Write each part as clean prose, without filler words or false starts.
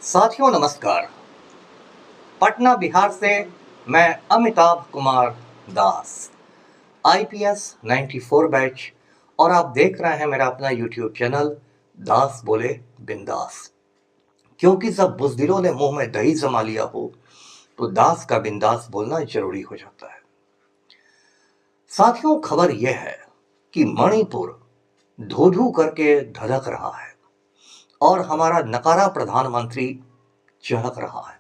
साथियों नमस्कार। पटना बिहार से मैं अमिताभ कुमार दास, आईपीएस 94 बैच, और आप देख रहे हैं मेरा अपना यूट्यूब चैनल दास बोले बिंदास। क्योंकि सब बुज़दिलों ने मुंह में दही जमा लिया हो तो दास का बिंदास बोलना जरूरी हो जाता है। साथियों, खबर यह है कि मणिपुर धू धू करके धधक रहा है और हमारा नकारा प्रधानमंत्री चहक रहा है।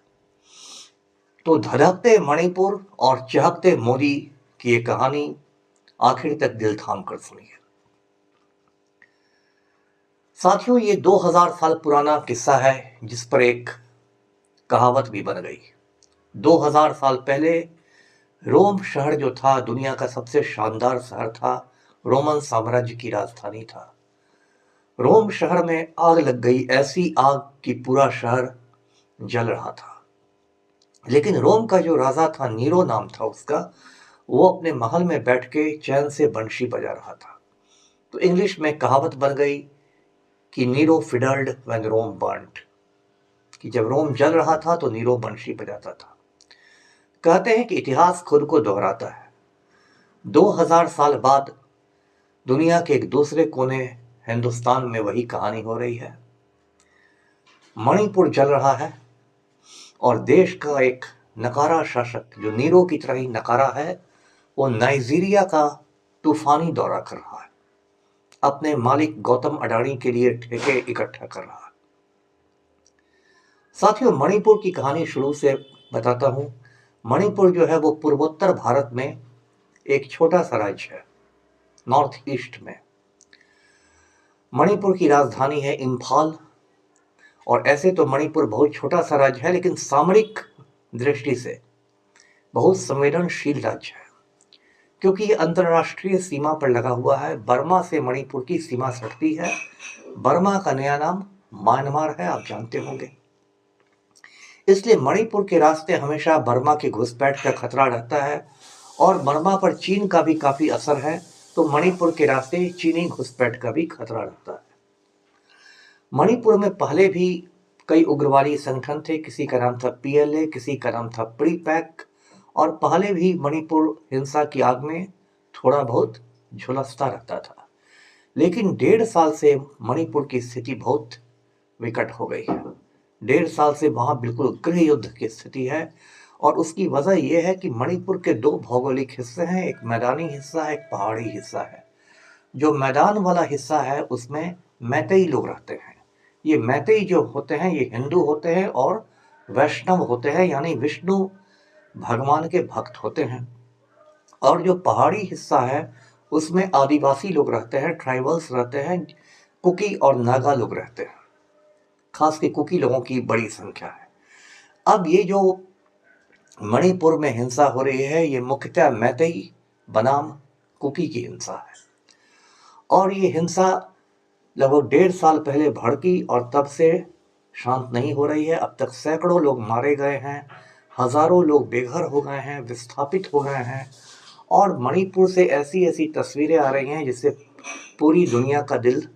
तो धधकते मणिपुर और चहकते मोदी की ये कहानी आखिर तक दिल थाम कर सुनिए। साथियों, ये 2000 साल पुराना किस्सा है जिस पर एक कहावत भी बन गई। 2000 साल पहले रोम शहर जो था दुनिया का सबसे शानदार शहर था, रोमन साम्राज्य की राजधानी था। रोम शहर में आग लग गई, ऐसी आग कि पूरा शहर जल रहा था। लेकिन रोम का जो राजा था, नीरो नाम था उसका, वो अपने महल में बैठ के चैन से बंशी बजा रहा था। तो इंग्लिश में कहावत बन गई कि नीरो फिडल्ड व्हेन रोम बर्न्ड, कि जब रोम जल रहा था तो नीरो बंशी बजाता था। कहते हैं कि इतिहास खुद को दोहराता है। 2000 साल बाद दुनिया के एक दूसरे कोने हिंदुस्तान में वही कहानी हो रही है। मणिपुर जल रहा है और देश का एक नकारा शासक जो नीरो की तरह ही नकारा है, वो नाइजीरिया का तूफानी दौरा कर रहा है, अपने मालिक गौतम अडानी के लिए ठेके इकट्ठा कर रहा है। साथियों, मणिपुर की कहानी शुरू से बताता हूं। मणिपुर जो है वो पूर्वोत्तर भारत में एक छोटा सा राज्य है, नॉर्थ ईस्ट में। मणिपुर की राजधानी है इम्फाल। और ऐसे तो मणिपुर बहुत छोटा सा राज्य है, लेकिन सामरिक दृष्टि से बहुत संवेदनशील राज्य है, क्योंकि ये अंतर्राष्ट्रीय सीमा पर लगा हुआ है। बर्मा से मणिपुर की सीमा सटती है। बर्मा का नया नाम म्यांमार है, आप जानते होंगे। इसलिए मणिपुर के रास्ते हमेशा बर्मा के घुसपैठ का खतरा रहता है और बर्मा पर चीन का भी काफी असर है, तो मणिपुर के रास्ते चीनी घुसपैठ का भी खतरा रहता है। मणिपुर में पहले भी कई उग्रवादी संगठन थे। किसी का नाम था पीएलए, किसी का नाम था प्रीपैक, और पहले भी मणिपुर हिंसा की आग में थोड़ा बहुत झुलसता रहता था। लेकिन 1.5 साल से मणिपुर की स्थिति बहुत विकट हो गई है। 1.5 साल से वहां बिल्कुल गृह युद्ध की स्थिति है, और उसकी वजह यह है कि मणिपुर के 2 भौगोलिक हिस्से हैं, एक मैदानी हिस्सा है, एक पहाड़ी हिस्सा है। जो मैदान वाला हिस्सा है उसमें मैतेई लोग रहते हैं। ये मैतेई जो होते हैं ये हिंदू होते हैं और वैष्णव होते हैं, यानी विष्णु भगवान के भक्त होते हैं। और जो पहाड़ी हिस्सा है उसमें आदिवासी लोग रहते हैं, ट्राइबल्स रहते हैं, कुकी और नागा लोग रहते हैं। खास के कुकी लोगों की बड़ी संख्या है। अब ये जो मणिपुर में हिंसा हो रही है ये मुख्यतः मैतेई बनाम कुकी की हिंसा है। और ये हिंसा लगभग 1.5 साल पहले भड़की और तब से शांत नहीं हो रही है। अब तक सैकड़ों लोग मारे गए हैं, हजारों लोग बेघर हो गए हैं, विस्थापित हो गए हैं, और मणिपुर से ऐसी ऐसी तस्वीरें आ रही हैं जिससे पूरी दुनिया का दिल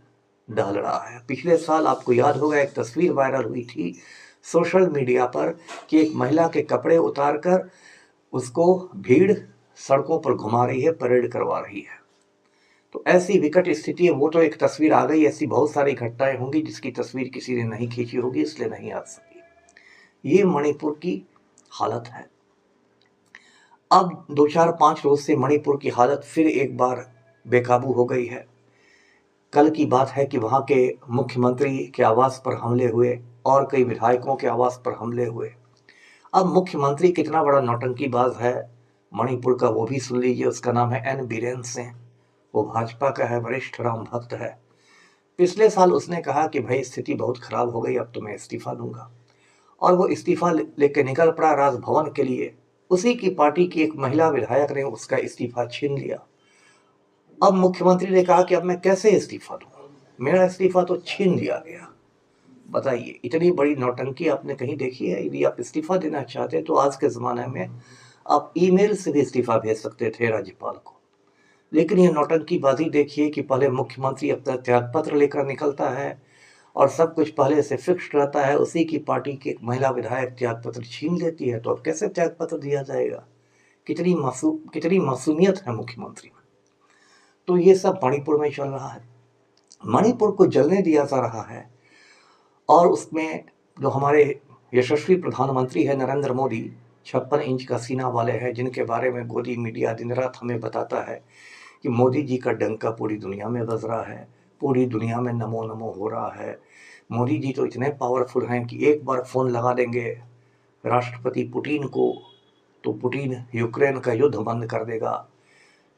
दहल रहा है। पिछले साल आपको याद होगा एक तस्वीर वायरल हुई थी सोशल मीडिया पर कि एक महिला के कपड़े उतारकर उसको भीड़ सड़कों पर घुमा रही है, परेड करवा रही है। तो ऐसी विकट स्थिति है। वो तो एक तस्वीर आ गई, ऐसी बहुत सारी घटनाएं होंगी जिसकी तस्वीर किसी ने नहीं खींची होगी, इसलिए नहीं आ सकी। ये मणिपुर की हालत है। अब 2-4-5 रोज से मणिपुर की हालत फिर एक बार बेकाबू हो गई है। कल की बात है कि वहां के मुख्यमंत्री के आवास पर हमले हुए और कई विधायकों के आवास पर हमले हुए। अब मुख्यमंत्री कितना बड़ा नौटंकीबाज है मणिपुर का वो भी सुन लीजिए। उसका नाम है एन बीरेन सिंह। वो भाजपा का है, वरिष्ठ राम भक्त है। पिछले साल उसने कहा कि भाई स्थिति बहुत खराब हो गई, अब तो मैं इस्तीफा दूंगा, और वो इस्तीफा लेके निकल पड़ा राजभवन के लिए। उसी की पार्टी की एक महिला विधायक ने उसका इस्तीफा छीन लिया। अब मुख्यमंत्री ने कहा कि अब मैं कैसे इस्तीफा दूं, मेरा इस्तीफा तो छीन लिया गया। बताइए, इतनी बड़ी नौटंकी आपने कहीं देखी है? यदि आप इस्तीफा देना चाहते तो आज के जमाने में आप ईमेल से भी इस्तीफा भेज सकते थे राज्यपाल को। लेकिन ये नौटंकीबाजी देखिए कि पहले मुख्यमंत्री अपना त्यागपत्र लेकर निकलता है और सब कुछ पहले से फिक्स्ड रहता है, उसी की पार्टी के एक महिला विधायक त्यागपत्र छीन लेती है, तो अब कैसे त्यागपत्र दिया जाएगा? कितनी मासूमियत है मुख्यमंत्री में। तो ये सब मणिपुर में चल रहा है, मणिपुर को जलने दिया जा रहा है। और उसमें जो हमारे यशस्वी प्रधानमंत्री है नरेंद्र मोदी, 56 इंच का सीना वाले हैं, जिनके बारे में गोदी मीडिया दिन रात हमें बताता है कि मोदी जी का डंका पूरी दुनिया में बज रहा है, पूरी दुनिया में नमो नमो हो रहा है। मोदी जी तो इतने पावरफुल हैं कि एक बार फ़ोन लगा देंगे राष्ट्रपति पुतिन को, तो पुतिन यूक्रेन का युद्ध बंद कर देगा।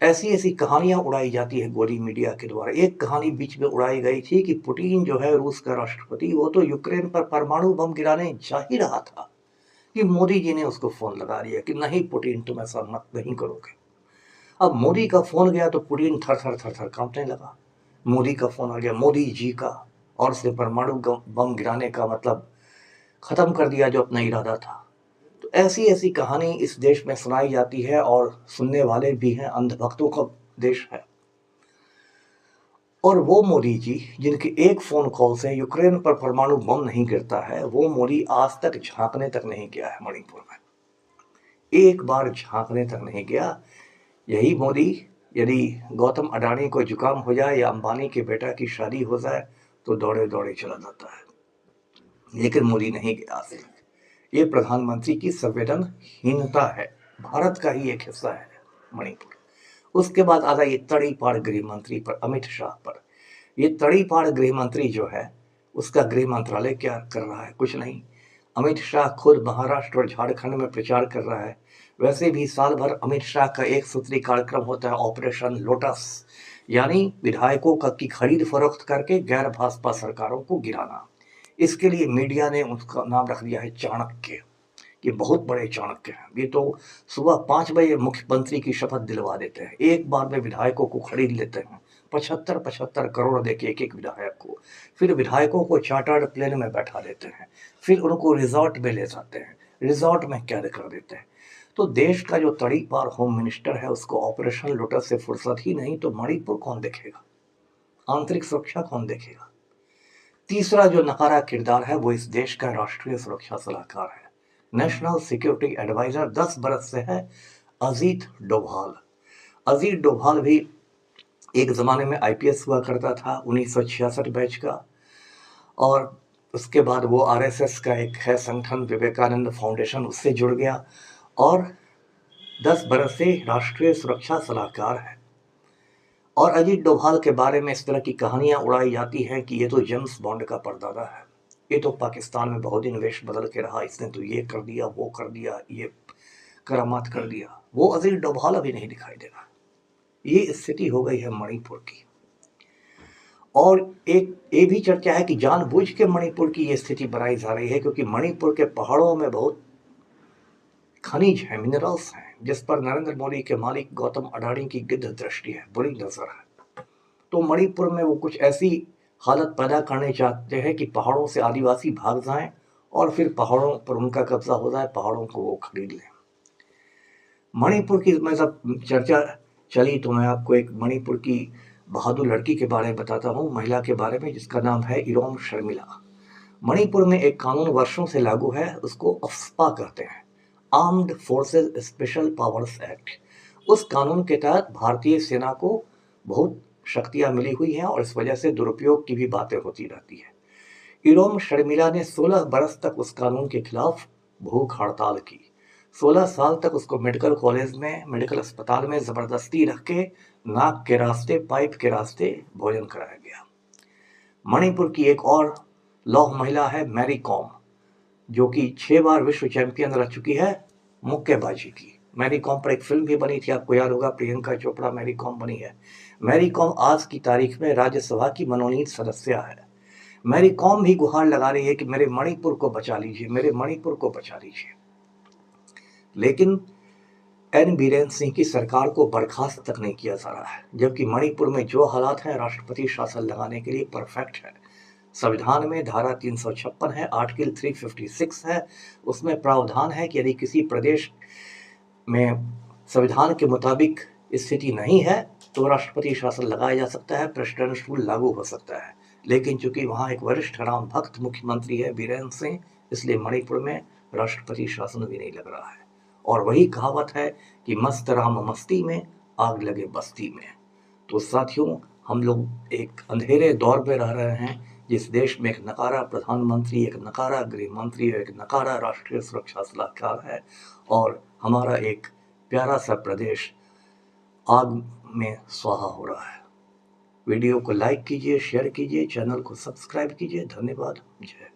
ऐसी ऐसी कहानियां उड़ाई जाती है गोदी मीडिया के द्वारा। एक कहानी बीच में उड़ाई गई थी कि पुतिन जो है रूस का राष्ट्रपति, वो तो यूक्रेन पर परमाणु बम गिराने जा ही रहा था कि मोदी जी ने उसको फोन लगा दिया कि नहीं पुतिन, तुम ऐसा मत नहीं करोगे। अब मोदी का फोन गया तो पुतिन थर थर थर थर कांपने लगा। मोदी का फोन आ गया, मोदी जी का, और उसने परमाणु बम गिराने का मतलब खत्म कर दिया जो अपना इरादा था। तो ऐसी ऐसी कहानी इस देश में सुनाई जाती है, और सुनने वाले भी हैं, अंधभक्तों का देश है। और वो मोदी जी जिनके एक फोन कॉल से यूक्रेन पर परमाणु बम नहीं गिरता है, वो मोदी आज तक झांकने तक नहीं गया है मणिपुर में, एक बार झांकने तक नहीं गया। यही मोदी यदि गौतम अडानी को जुकाम हो जाए या अंबानी के बेटा की शादी हो जाए तो दौड़े दौड़े चला जाता है, लेकिन मोदी नहीं गया आज तक। ये प्रधानमंत्री की संवेदनहीनता है, भारत का ही एक हिस्सा है मणिपुर। उसके बाद आ जाइए तड़ीपार गृह मंत्री पर, अमित शाह पर। ये तड़ीपार गृह मंत्री जो है, उसका गृह मंत्रालय क्या कर रहा है? कुछ नहीं। अमित शाह खुद महाराष्ट्र और झारखंड में प्रचार कर रहा है। वैसे भी साल भर अमित शाह का एक सूत्री कार्यक्रम होता है, ऑपरेशन लोटस, यानी विधायकों का की खरीद फरोख्त करके गैर भाजपा सरकारों को गिराना। इसके लिए मीडिया ने उसका नाम रख दिया है चाणक्य। ये बहुत बड़े चाणक्य हैं। ये तो सुबह 5 बजे मुख्यमंत्री की शपथ दिलवा देते हैं, एक बार में विधायकों को खरीद लेते हैं, 75-75 करोड़ देके एक एक विधायक को। फिर विधायकों को चार्टर्ड प्लेन में बैठा देते हैं, फिर उनको रिजॉर्ट में ले जाते हैं, रिजॉर्ट में कैद कर देते हैं। तो देश का जो तड़ीपार होम मिनिस्टर है, उसको ऑपरेशन लोटस से फुर्सत ही नहीं, तो मणिपुर कौन देखेगा? आंतरिक सुरक्षा कौन देखेगा? तीसरा जो नकारा किरदार है वो इस देश का राष्ट्रीय सुरक्षा सलाहकार है, नेशनल सिक्योरिटी एडवाइजर 10 बरस से है, अजीत डोभाल। अजीत डोभाल भी एक ज़माने में आईपीएस हुआ करता था, 1966 बैच का, और उसके बाद वो आरएसएस का एक है संगठन विवेकानंद फाउंडेशन, उससे जुड़ गया और 10 बरस से राष्ट्रीय सुरक्षा सलाहकार है। और अजीत डोभाल के बारे में इस तरह की कहानियां उड़ाई जाती हैं कि ये तो जेम्स बॉन्ड का परदादा है, ये तो पाकिस्तान में बहुत दिन वेश बदल के रहा, इसने तो ये कर दिया, वो कर दिया, ये करामात कर दिया। वो अजीत डोभाल अभी नहीं दिखाई दे रहा। ये स्थिति हो गई है मणिपुर की। और एक ये भी चर्चा है कि जानबूझ के मणिपुर की ये स्थिति बनाई जा रही है, क्योंकि मणिपुर के पहाड़ों में बहुत खनिज है, मिनरल्स हैं, जिस पर नरेंद्र मोदी के मालिक गौतम अडानी की गिद्ध दृष्टि है, बुरी नजर है। तो मणिपुर में वो कुछ ऐसी हालत पैदा करने चाहते हैं कि पहाड़ों से आदिवासी भाग जाएं और फिर पहाड़ों पर उनका कब्जा हो जाए, पहाड़ों को वो खरीद लें। मणिपुर की मैं जब चर्चा चली तो मैं आपको एक मणिपुर की बहादुर लड़की के बारे में बताता हूँ, महिला के बारे में, जिसका नाम है इरोम शर्मिला। मणिपुर में एक कानून वर्षों से लागू है, उसको अफ्स्पा कहते हैं, armed forces special powers act. उस कानून के तहत भारतीय सेना को बहुत शक्तियां मिली हुई हैं और इस वजह से दुरुपयोग की भी बातें होती रहती है। इरोम शर्मिला ने 16 बरस तक उस कानून के खिलाफ भूख हड़ताल की। 16 साल तक उसको मेडिकल कॉलेज में, मेडिकल अस्पताल में जबरदस्ती रख के नाक के रास्ते, पाइप के रास्ते भोजन कराया गया। मणिपुर की एक और लौह महिला है मैरी कॉम, जो कि 6 बार विश्व चैंपियन रह चुकी है मुक्केबाजी की। मैरी कॉम पर एक फिल्म भी बनी थी, आपको याद होगा, प्रियंका चोपड़ा मैरी कॉम बनी है। मैरी कॉम आज की तारीख में राज्यसभा की मनोनीत सदस्य है। मैरी कॉम भी गुहार लगा रही है कि मेरे मणिपुर को बचा लीजिए, मेरे मणिपुर को बचा लीजिए। लेकिन एन बीरेन सिंह की सरकार को बर्खास्त तक नहीं किया जा रहा है, जबकि मणिपुर में जो हालात हैं राष्ट्रपति शासन लगाने के लिए परफेक्ट है। संविधान में धारा 356 है, आर्टिकल 356 है, उसमें प्रावधान है कि यदि किसी प्रदेश में संविधान के मुताबिक स्थिति नहीं है तो राष्ट्रपति शासन लगाया जा सकता है, प्रेसिडेंशियल रूल लागू हो सकता है। लेकिन चूंकि वहाँ एक वरिष्ठ राम भक्त मुख्यमंत्री है बीरेन्द्र सिंह, इसलिए मणिपुर में राष्ट्रपति शासन भी नहीं लग रहा है। और वही कहावत है कि मस्त राम मस्ती में, आग लगे बस्ती में। तो साथियों, हम लोग एक अंधेरे दौर में रह रहे हैं, जिस देश में एक नकारा प्रधानमंत्री, एक नकारा गृह मंत्री, एक नकारा राष्ट्रीय सुरक्षा सलाहकार है, और हमारा एक प्यारा सा प्रदेश आग में स्वाहा हो रहा है। वीडियो को लाइक कीजिए, शेयर कीजिए, चैनल को सब्सक्राइब कीजिए। धन्यवाद। जय